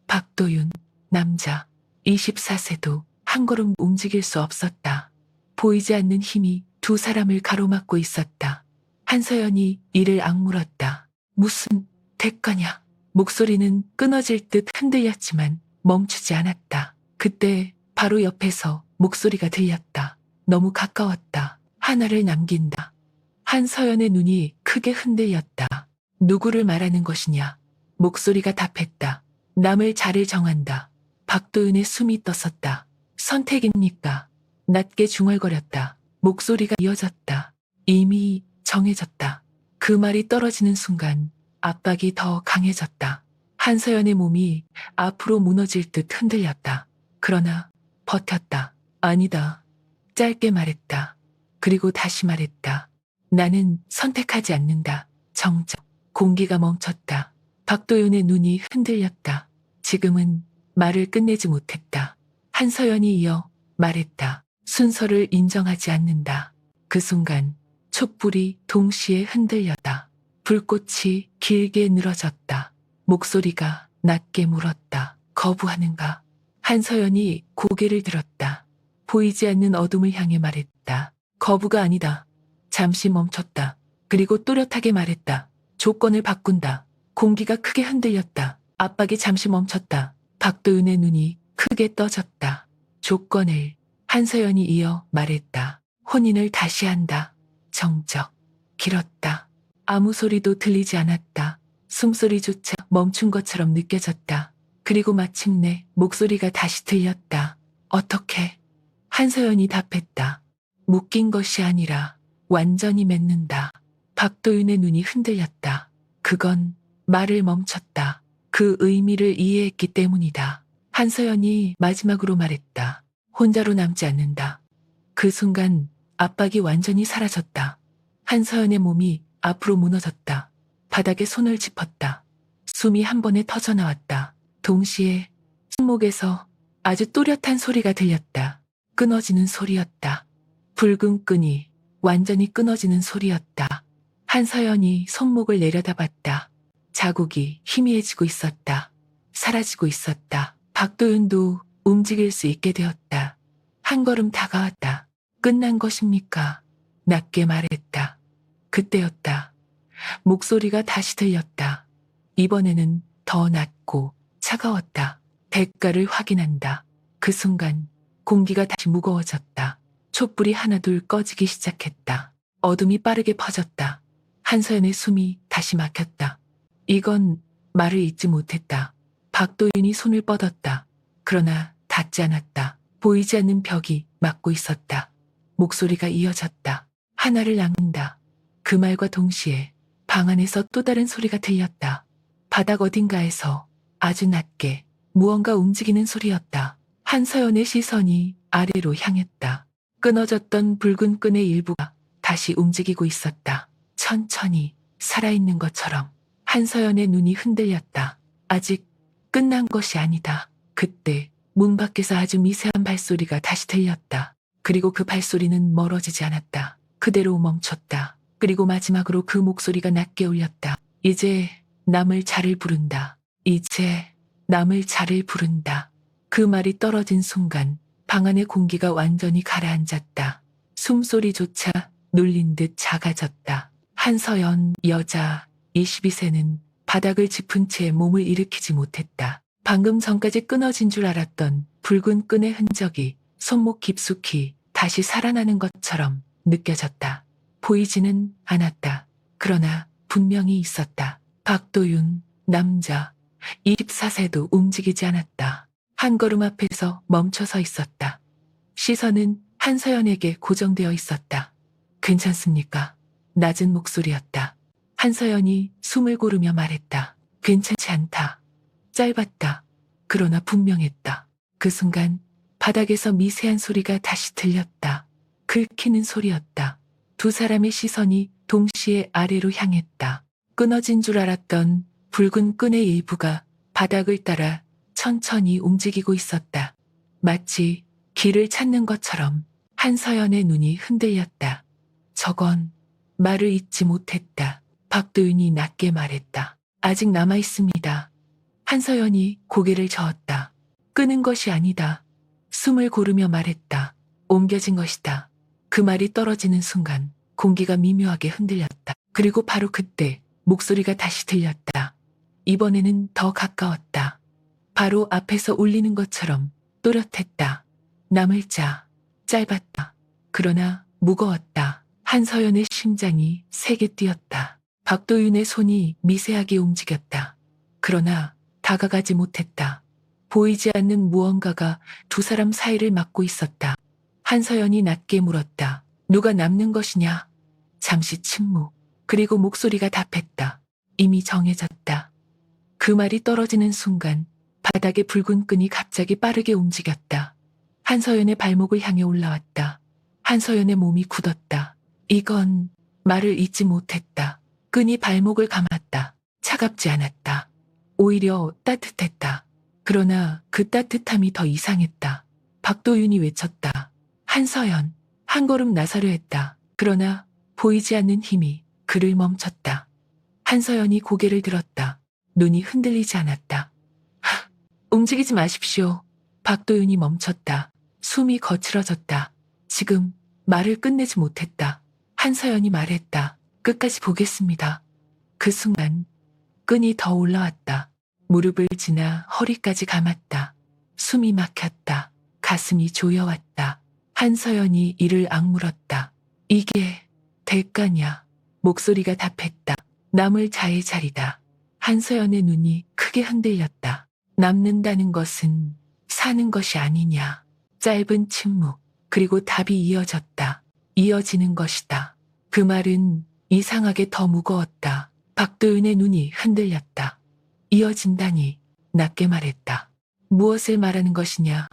박도윤, 남자, 24세도 한 걸음 움직일 수 없었다. 보이지 않는 힘이 두 사람을 가로막고 있었다. 한서연이 이를 악물었다. 무슨 대가냐? 목소리는 끊어질 듯 흔들렸지만 멈추지 않았다. 그때 바로 옆에서 목소리가 들렸다. 너무 가까웠다. 하나를 남긴다. 한서연의 눈이 크게 흔들렸다. 누구를 말하는 것이냐? 목소리가 답했다. 남을 자를 정한다. 박도윤의 숨이 떴었다. 선택입니까? 낮게 중얼거렸다. 목소리가 이어졌다. 이미 정해졌다. 그 말이 떨어지는 순간 압박이 더 강해졌다. 한서연의 몸이 앞으로 무너질 듯 흔들렸다. 그러나 버텼다. 아니다. 짧게 말했다. 그리고 다시 말했다. 나는 선택하지 않는다. 정적. 공기가 멈췄다. 박도윤의 눈이 흔들렸다. 지금은 말을 끝내지 못했다. 한서연이 이어 말했다. 순서를 인정하지 않는다. 그 순간 촛불이 동시에 흔들렸다. 불꽃이 길게 늘어졌다. 목소리가 낮게 물었다. 거부하는가? 한서연이 고개를 들었다. 보이지 않는 어둠을 향해 말했다. 거부가 아니다. 잠시 멈췄다. 그리고 또렷하게 말했다. 조건을 바꾼다. 공기가 크게 흔들렸다. 압박이 잠시 멈췄다. 박도윤의 눈이 크게 떠졌다. 조건을 한서연이 이어 말했다. 혼인을 다시 한다. 정적. 길었다. 아무 소리도 들리지 않았다. 숨소리조차 멈춘 것처럼 느껴졌다. 그리고 마침내 목소리가 다시 들렸다. 어떻게? 한서연이 답했다. 묶인 것이 아니라 완전히 맺는다. 박도윤의 눈이 흔들렸다. 그건 말을 멈췄다. 그 의미를 이해했기 때문이다. 한서연이 마지막으로 말했다. 혼자로 남지 않는다. 그 순간 압박이 완전히 사라졌다. 한서연의 몸이 앞으로 무너졌다. 바닥에 손을 짚었다. 숨이 한 번에 터져나왔다. 동시에 손목에서 아주 또렷한 소리가 들렸다. 끊어지는 소리였다. 붉은 끈이 완전히 끊어지는 소리였다. 한서연이 손목을 내려다봤다. 자국이 희미해지고 있었다. 사라지고 있었다. 박도윤도 움직일 수 있게 되었다. 한 걸음 다가왔다. 끝난 것입니까? 낮게 말했다. 그때였다. 목소리가 다시 들렸다. 이번에는 더 낮고 차가웠다. 대가를 확인한다. 그 순간 공기가 다시 무거워졌다. 촛불이 하나둘 꺼지기 시작했다. 어둠이 빠르게 퍼졌다. 한서연의 숨이 다시 막혔다. 이건 말을 잇지 못했다. 박도윤이 손을 뻗었다. 그러나 닿지 않았다. 보이지 않는 벽이 막고 있었다. 목소리가 이어졌다. 하나를 낳는다. 그 말과 동시에 방 안에서 또 다른 소리가 들렸다. 바닥 어딘가에서 아주 낮게 무언가 움직이는 소리였다. 한서연의 시선이 아래로 향했다. 끊어졌던 붉은 끈의 일부가 다시 움직이고 있었다. 천천히 살아있는 것처럼. 한서연의 눈이 흔들렸다. 아직 끝난 것이 아니다. 그때 문 밖에서 아주 미세한 발소리가 다시 들렸다. 그리고 그 발소리는 멀어지지 않았다. 그대로 멈췄다. 그리고 마지막으로 그 목소리가 낮게 울렸다. 이제 남을 자를 부른다. 이제 남을 자를 부른다. 그 말이 떨어진 순간 방 안의 공기가 완전히 가라앉았다. 숨소리조차 눌린 듯 작아졌다. 한서연 여자 22세는 바닥을 짚은 채 몸을 일으키지 못했다. 방금 전까지 끊어진 줄 알았던 붉은 끈의 흔적이 손목 깊숙이 다시 살아나는 것처럼 느껴졌다. 보이지는 않았다. 그러나 분명히 있었다. 박도윤, 남자, 24세도 움직이지 않았다. 한 걸음 앞에서 멈춰서 있었다. 시선은 한서연에게 고정되어 있었다. 괜찮습니까? 낮은 목소리였다. 한서연이 숨을 고르며 말했다. 괜찮지 않다. 짧았다. 그러나 분명했다. 그 순간 바닥에서 미세한 소리가 다시 들렸다. 긁히는 소리였다. 두 사람의 시선이 동시에 아래로 향했다. 끊어진 줄 알았던 붉은 끈의 일부가 바닥을 따라 천천히 움직이고 있었다. 마치 길을 찾는 것처럼 한서연의 눈이 흔들렸다. 저건 말을 잇지 못했다. 박도윤이 낮게 말했다. 아직 남아 있습니다. 한서연이 고개를 저었다. 끄는 것이 아니다. 숨을 고르며 말했다. 옮겨진 것이다. 그 말이 떨어지는 순간 공기가 미묘하게 흔들렸다. 그리고 바로 그때 목소리가 다시 들렸다. 이번에는 더 가까웠다. 바로 앞에서 울리는 것처럼 또렷했다. 남을 자, 짧았다. 그러나 무거웠다. 한서연의 심장이 세게 뛰었다. 박도윤의 손이 미세하게 움직였다. 그러나 다가가지 못했다. 보이지 않는 무언가가 두 사람 사이를 막고 있었다. 한서연이 낮게 물었다. 누가 남는 것이냐? 잠시 침묵. 그리고 목소리가 답했다. 이미 정해졌다. 그 말이 떨어지는 순간 바닥의 붉은 끈이 갑자기 빠르게 움직였다. 한서연의 발목을 향해 올라왔다. 한서연의 몸이 굳었다. 이건 말을 잇지 못했다. 끈이 발목을 감았다. 차갑지 않았다. 오히려 따뜻했다. 그러나 그 따뜻함이 더 이상했다. 박도윤이 외쳤다. 한서연, 한 걸음 나서려 했다. 그러나 보이지 않는 힘이 그를 멈췄다. 한서연이 고개를 들었다. 눈이 흔들리지 않았다. 움직이지 마십시오. 박도윤이 멈췄다. 숨이 거칠어졌다. 지금 말을 끝내지 못했다. 한서연이 말했다. 끝까지 보겠습니다. 그 순간 끈이 더 올라왔다. 무릎을 지나 허리까지 감았다. 숨이 막혔다. 가슴이 조여왔다. 한서연이 이를 악물었다. 이게 대가냐? 목소리가 답했다. 남을 자의 자리다. 한서연의 눈이 크게 흔들렸다. 남는다는 것은 사는 것이 아니냐. 짧은 침묵, 그리고 답이 이어졌다. 이어지는 것이다. 그 말은 이상하게 더 무거웠다. 박도윤의 눈이 흔들렸다. 이어진다니, 낮게 말했다. 무엇을 말하는 것이냐?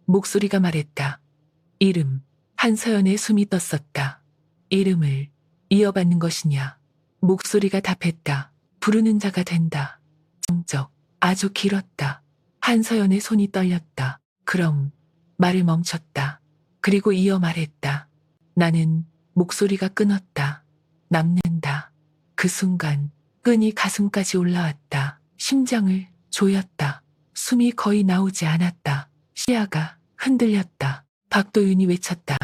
목소리가 말했다. 이름. 한서연의 숨이 떴었다. 이름을 이어받는 것이냐? 목소리가 답했다. 부르는 자가 된다. 정적, 아주 길었다. 한서연의 손이 떨렸다. 그럼 말을 멈췄다. 그리고 이어 말했다. 나는 목소리가 끊었다. 남는다. 그 순간 끈이 가슴까지 올라왔다. 심장을 조였다. 숨이 거의 나오지 않았다. 시야가 흔들렸다. 박도윤이 외쳤다.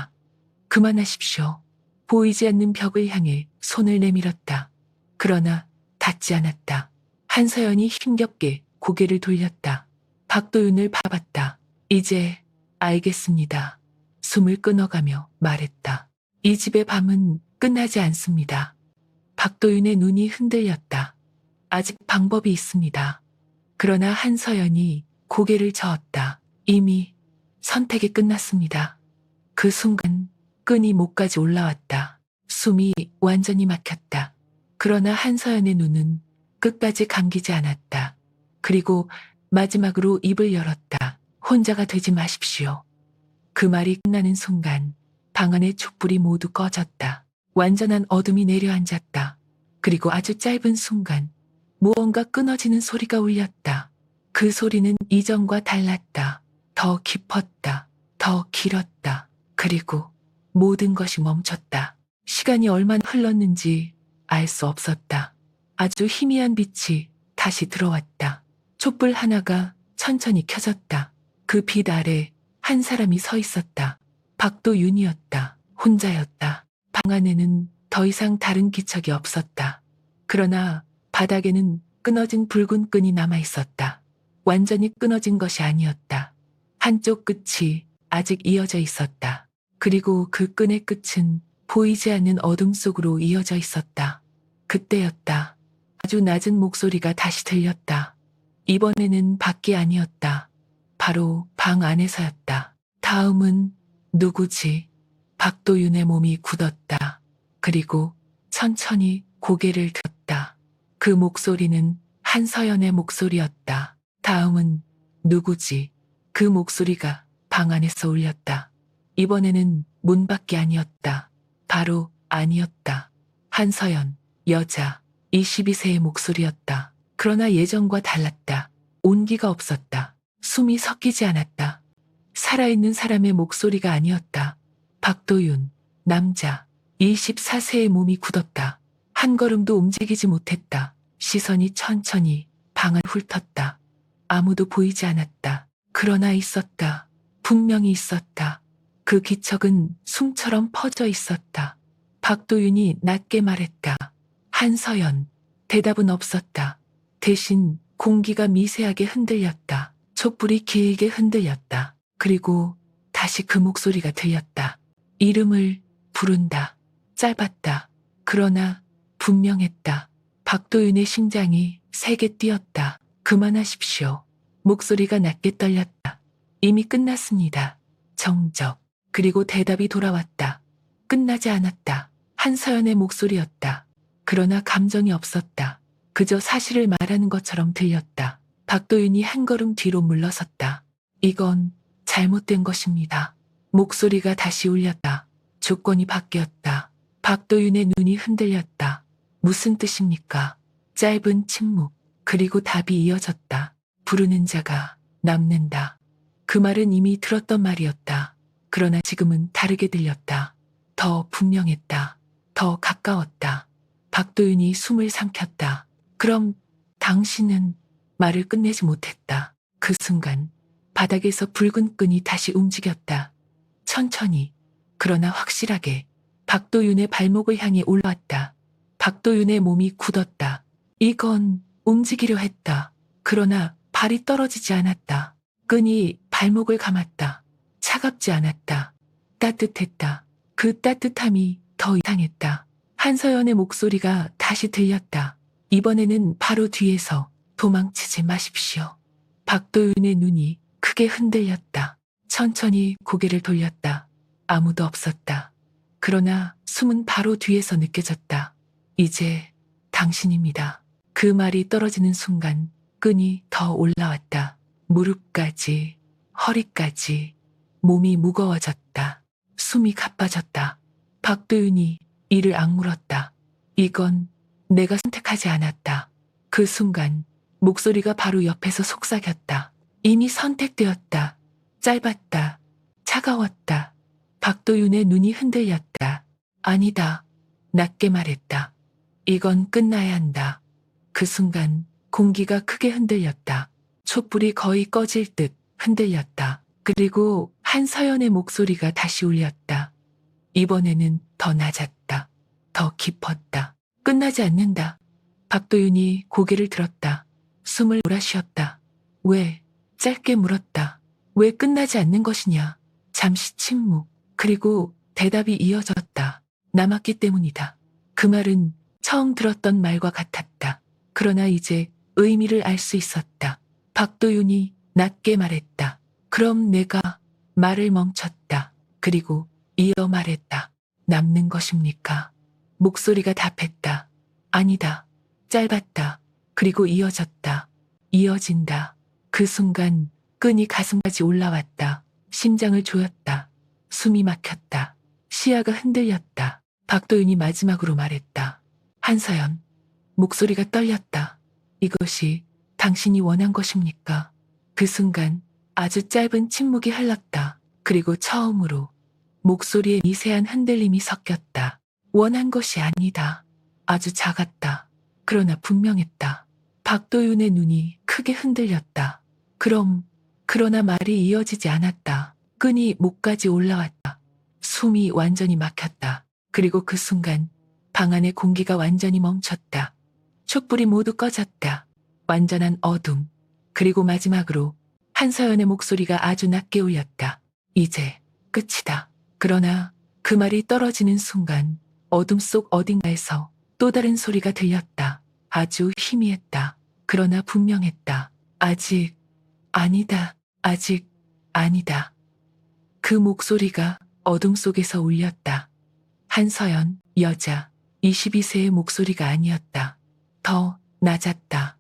그만하십시오. 보이지 않는 벽을 향해 손을 내밀었다. 그러나 닿지 않았다. 한서연이 힘겹게 고개를 돌렸다. 박도윤을 봐봤다. 이제 알겠습니다. 숨을 끊어가며 말했다. 이 집의 밤은 끝나지 않습니다. 박도윤의 눈이 흔들렸다. 아직 방법이 있습니다. 그러나 한서연이 고개를 저었다. 이미 선택이 끝났습니다. 그 순간 끈이 목까지 올라왔다. 숨이 완전히 막혔다. 그러나 한서연의 눈은 끝까지 감기지 않았다. 그리고 마지막으로 입을 열었다. 혼자가 되지 마십시오. 그 말이 끝나는 순간 방 안의 촛불이 모두 꺼졌다. 완전한 어둠이 내려앉았다. 그리고 아주 짧은 순간 무언가 끊어지는 소리가 울렸다. 그 소리는 이전과 달랐다. 더 깊었다. 더 길었다. 그리고 모든 것이 멈췄다. 시간이 얼마나 흘렀는지 알 수 없었다. 아주 희미한 빛이 다시 들어왔다. 촛불 하나가 천천히 켜졌다. 그 빛 아래 한 사람이 서 있었다. 박도윤이었다. 혼자였다. 방 안에는 더 이상 다른 기척이 없었다. 그러나 바닥에는 끊어진 붉은 끈이 남아 있었다. 완전히 끊어진 것이 아니었다. 한쪽 끝이 아직 이어져 있었다. 그리고 그 끈의 끝은 보이지 않는 어둠 속으로 이어져 있었다. 그때였다. 아주 낮은 목소리가 다시 들렸다. 이번에는 밖이 아니었다. 바로 방 안에서였다. 다음은 누구지? 박도윤의 몸이 굳었다. 그리고 천천히 고개를 들었다. 그 목소리는 한서연의 목소리였다. 다음은 누구지? 그 목소리가 방 안에서 울렸다. 이번에는 문 밖이 아니었다. 바로 아니었다. 한서연, 여자, 22세의 목소리였다. 그러나 예전과 달랐다. 온기가 없었다. 숨이 섞이지 않았다. 살아있는 사람의 목소리가 아니었다. 박도윤, 남자, 24세의 몸이 굳었다. 한 걸음도 움직이지 못했다. 시선이 천천히 방을 훑었다. 아무도 보이지 않았다. 그러나 있었다. 분명히 있었다. 그 기척은 숨처럼 퍼져 있었다. 박도윤이 낮게 말했다. 한서연. 대답은 없었다. 대신 공기가 미세하게 흔들렸다. 촛불이 길게 흔들렸다. 그리고 다시 그 목소리가 들렸다. 이름을 부른다. 짧았다. 그러나 분명했다. 박도윤의 심장이 세게 뛰었다. 그만하십시오. 목소리가 낮게 떨렸다. 이미 끝났습니다. 정적. 그리고 대답이 돌아왔다. 끝나지 않았다. 한서연의 목소리였다. 그러나 감정이 없었다. 그저 사실을 말하는 것처럼 들렸다. 박도윤이 한 걸음 뒤로 물러섰다. 이건 잘못된 것입니다. 목소리가 다시 울렸다. 조건이 바뀌었다. 박도윤의 눈이 흔들렸다. 무슨 뜻입니까? 짧은 침묵, 그리고 답이 이어졌다. 부르는 자가 남는다. 그 말은 이미 들었던 말이었다. 그러나 지금은 다르게 들렸다. 더 분명했다. 더 가까웠다. 박도윤이 숨을 삼켰다. 그럼 당신은 말을 끝내지 못했다. 그 순간 바닥에서 붉은 끈이 다시 움직였다. 천천히, 그러나 확실하게 박도윤의 발목을 향해 올라왔다. 박도윤의 몸이 굳었다. 이건 움직이려 했다. 그러나 발이 떨어지지 않았다. 끈이 발목을 감았다. 차갑지 않았다. 따뜻했다. 그 따뜻함이 더 이상했다. 한서연의 목소리가 다시 들렸다. 이번에는 바로 뒤에서 도망치지 마십시오. 박도윤의 눈이 크게 흔들렸다. 천천히 고개를 돌렸다. 아무도 없었다. 그러나 숨은 바로 뒤에서 느껴졌다. 이제 당신입니다. 그 말이 떨어지는 순간 끈이 더 올라왔다. 무릎까지, 허리까지, 몸이 무거워졌다. 숨이 가빠졌다. 박도윤이 이를 악물었다. 이건 내가 선택하지 않았다. 그 순간 목소리가 바로 옆에서 속삭였다. 이미 선택되었다. 짧았다. 차가웠다. 박도윤의 눈이 흔들렸다. 아니다. 낮게 말했다. 이건 끝나야 한다. 그 순간 공기가 크게 흔들렸다. 촛불이 거의 꺼질 듯 흔들렸다. 그리고 한서연의 목소리가 다시 울렸다. 이번에는 더 낮았다. 더 깊었다. 끝나지 않는다. 박도윤이 고개를 들었다. 숨을 몰아쉬었다. 왜? 짧게 물었다. 왜 끝나지 않는 것이냐? 잠시 침묵. 그리고 대답이 이어졌다. 남았기 때문이다. 그 말은 처음 들었던 말과 같았다. 그러나 이제 의미를 알 수 있었다. 박도윤이 낮게 말했다. 그럼 내가 말을 멈췄다. 그리고 이어 말했다. 남는 것입니까? 목소리가 답했다. 아니다. 짧았다. 그리고 이어졌다. 이어진다. 그 순간 끈이 가슴까지 올라왔다. 심장을 조였다. 숨이 막혔다. 시야가 흔들렸다. 박도윤이 마지막으로 말했다. 한서연. 목소리가 떨렸다. 이것이 당신이 원한 것입니까? 그 순간 아주 짧은 침묵이 흘렀다. 그리고 처음으로 목소리에 미세한 흔들림이 섞였다. 원한 것이 아니다. 아주 작았다. 그러나 분명했다. 박도윤의 눈이 크게 흔들렸다. 그러나 말이 이어지지 않았다. 끈이 목까지 올라왔다. 숨이 완전히 막혔다. 그리고 그 순간 방 안의 공기가 완전히 멈췄다. 촛불이 모두 꺼졌다. 완전한 어둠. 그리고 마지막으로 한서연의 목소리가 아주 낮게 울렸다. 이제 끝이다. 그러나 그 말이 떨어지는 순간 어둠 속 어딘가에서 또 다른 소리가 들렸다. 아주 희미했다. 그러나 분명했다. 아직 아니다. 아직 아니다. 그 목소리가 어둠 속에서 울렸다. 한서연, 여자, 22세의 목소리가 아니었다. 더 낮았다.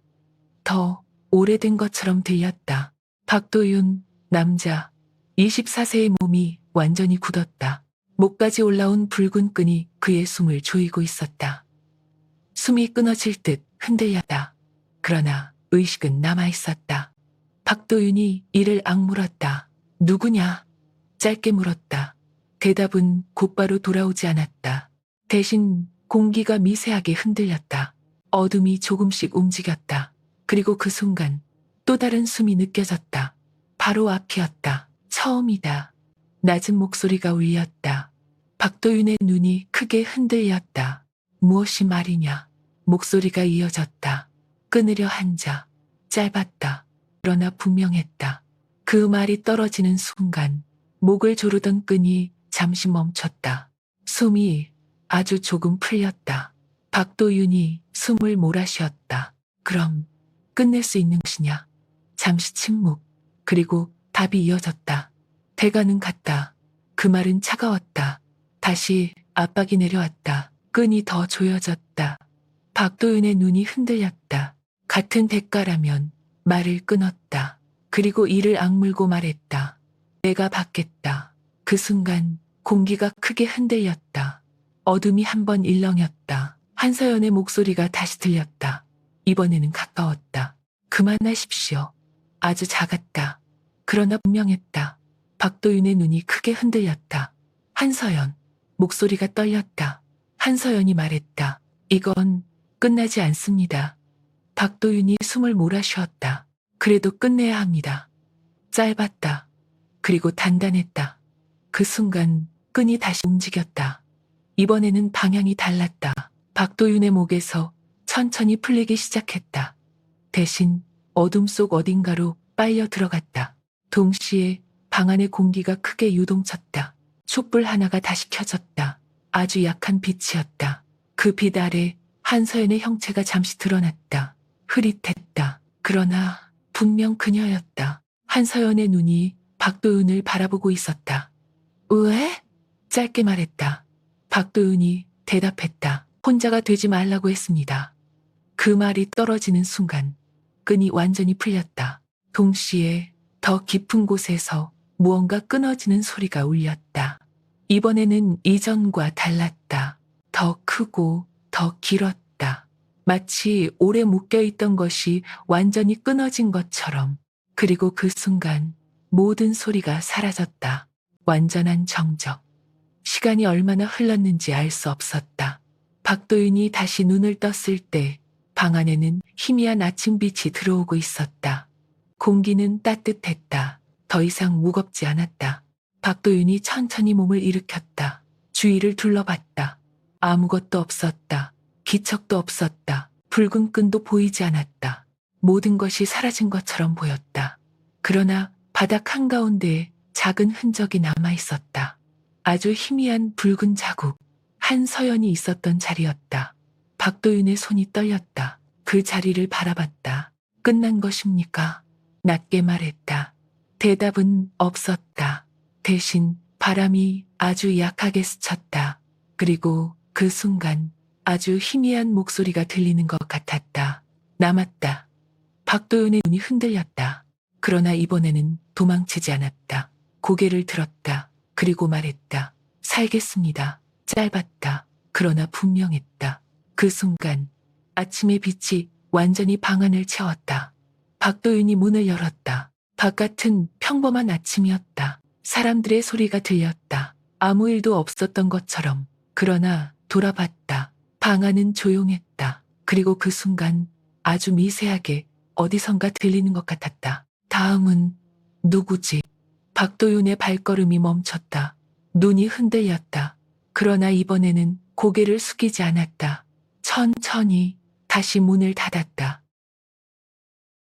더 오래된 것처럼 들렸다. 박도윤, 남자, 24세의 몸이 완전히 굳었다. 목까지 올라온 붉은 끈이 그의 숨을 조이고 있었다. 숨이 끊어질 듯 흔들렸다. 그러나 의식은 남아있었다. 박도윤이 이를 악물었다. 누구냐? 짧게 물었다. 대답은 곧바로 돌아오지 않았다. 대신 공기가 미세하게 흔들렸다. 어둠이 조금씩 움직였다. 그리고 그 순간 또 다른 숨이 느껴졌다. 바로 앞이었다. 처음이다. 낮은 목소리가 울렸다. 박도윤의 눈이 크게 흔들렸다. 무엇이 말이냐? 목소리가 이어졌다. 끊으려 한자. 짧았다. 그러나 분명했다. 그 말이 떨어지는 순간 목을 조르던 끈이 잠시 멈췄다. 숨이 아주 조금 풀렸다. 박도윤이 숨을 몰아쉬었다. 그럼 끝낼 수 있는 것이냐? 잠시 침묵. 그리고 답이 이어졌다. 대가는 같다. 그 말은 차가웠다. 다시 압박이 내려왔다. 끈이 더 조여졌다. 박도윤의 눈이 흔들렸다. 같은 대가라면 말을 끊었다. 그리고 이를 악물고 말했다. 내가 받겠다. 그 순간 공기가 크게 흔들렸다. 어둠이 한번 일렁였다. 한서연의 목소리가 다시 들렸다. 이번에는 가까웠다. 그만하십시오. 아주 작았다. 그러나 분명했다. 박도윤의 눈이 크게 흔들렸다. 한서연. 목소리가 떨렸다. 한서연이 말했다. 이건 끝나지 않습니다. 박도윤이 숨을 몰아쉬었다. 그래도 끝내야 합니다. 짧았다. 그리고 단단했다. 그 순간 끈이 다시 움직였다. 이번에는 방향이 달랐다. 박도윤의 목에서 천천히 풀리기 시작했다. 대신 어둠 속 어딘가로 빨려 들어갔다. 동시에 방 안의 공기가 크게 유동쳤다. 촛불 하나가 다시 켜졌다. 아주 약한 빛이었다. 그 빛 아래 한서연의 형체가 잠시 드러났다. 흐릿했다. 그러나 분명 그녀였다. 한서연의 눈이 박도윤을 바라보고 있었다. 왜? 짧게 말했다. 박도윤이 대답했다. 혼자가 되지 말라고 했습니다. 그 말이 떨어지는 순간 끈이 완전히 풀렸다. 동시에 더 깊은 곳에서 무언가 끊어지는 소리가 울렸다. 이번에는 이전과 달랐다. 더 크고 더 길었다. 마치 오래 묶여있던 것이 완전히 끊어진 것처럼. 그리고 그 순간 모든 소리가 사라졌다. 완전한 정적. 시간이 얼마나 흘렀는지 알 수 없었다. 박도윤이 다시 눈을 떴을 때 방 안에는 희미한 아침빛이 들어오고 있었다. 공기는 따뜻했다. 더 이상 무겁지 않았다. 박도윤이 천천히 몸을 일으켰다. 주위를 둘러봤다. 아무것도 없었다. 기척도 없었다. 붉은 끈도 보이지 않았다. 모든 것이 사라진 것처럼 보였다. 그러나 바닥 한가운데에 작은 흔적이 남아 있었다. 아주 희미한 붉은 자국. 한서연이 있었던 자리였다. 박도윤의 손이 떨렸다. 그 자리를 바라봤다. 끝난 것입니까? 낮게 말했다. 대답은 없었다. 대신 바람이 아주 약하게 스쳤다. 그리고 그 순간 아주 희미한 목소리가 들리는 것 같았다. 남았다. 박도윤의 눈이 흔들렸다. 그러나 이번에는 도망치지 않았다. 고개를 들었다. 그리고 말했다. 살겠습니다. 짧았다. 그러나 분명했다. 그 순간 아침의 빛이 완전히 방 안을 채웠다. 박도윤이 문을 열었다. 바깥은 평범한 아침이었다. 사람들의 소리가 들렸다. 아무 일도 없었던 것처럼. 그러나 돌아봤다. 방 안은 조용했다. 그리고 그 순간 아주 미세하게 어디선가 들리는 것 같았다. 다음은 누구지? 박도윤의 발걸음이 멈췄다. 눈이 흔들렸다. 그러나 이번에는 고개를 숙이지 않았다. 천천히 다시 문을 닫았다.